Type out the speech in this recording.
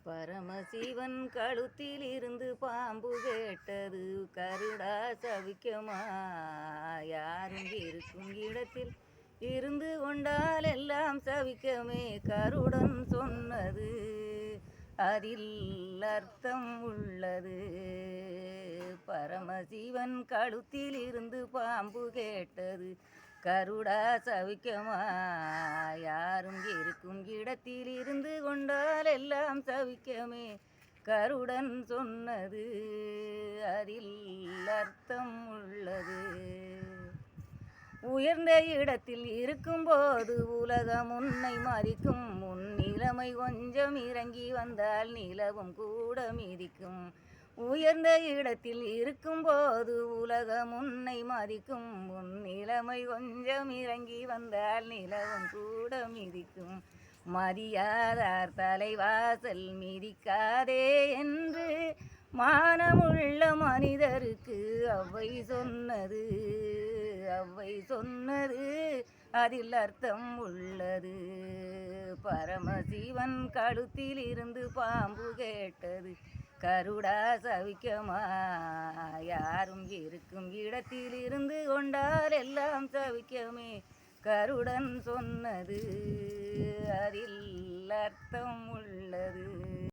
பரமசிவன் கழுத்தில் இருந்து பாம்பு கேட்டது கருடா சவிக்கமா. யாரும் இருக்கும் இடத்தில் இருந்து கொண்டால் எல்லாம் சவிக்கமே கருடன் சொன்னது அதில் அர்த்தம் உள்ளது. பரமசிவன் கழுத்தில் இருந்து பாம்பு கேட்டது கருடா சவிக்கமா. யாரும் இருக்கும் இடத்தில் இருந்து கொண்டால் எல்லாம் சவிக்கமே கருடன் சொன்னது அதில் அர்த்தம் உள்ளது. உயர்ந்த இடத்தில் இருக்கும்போது உலகம் உன்னை மதிக்கும். உன் நிலைமை கொஞ்சம் இறங்கி வந்தால் நிலவும் கூட மிதிக்கும். உயர்ந்த இடத்தில் இருக்கும்போது உலகம் உன்னை மதிக்கும். உன் நிலைமை கொஞ்சம் இறங்கி வந்தால் நிலவும் கூட மிதிக்கும். மதியாதார் தலைவாசல் மிதிக்காதே என்று மானமுள்ள மனிதருக்கு அவ்வை சொன்னது. அவ்வை சொன்னது அதில் அர்த்தம் உள்ளது. பரமசிவன் கழுத்தில் இருந்து பாம்பு கேட்டது கருடா சவிக்கமா. யாரும் இருக்கும் இடத்தில் இருந்து கொண்டால் எல்லாம் சவிக்கமே கருடன் சொன்னது அதில் அர்த்தம் உள்ளது.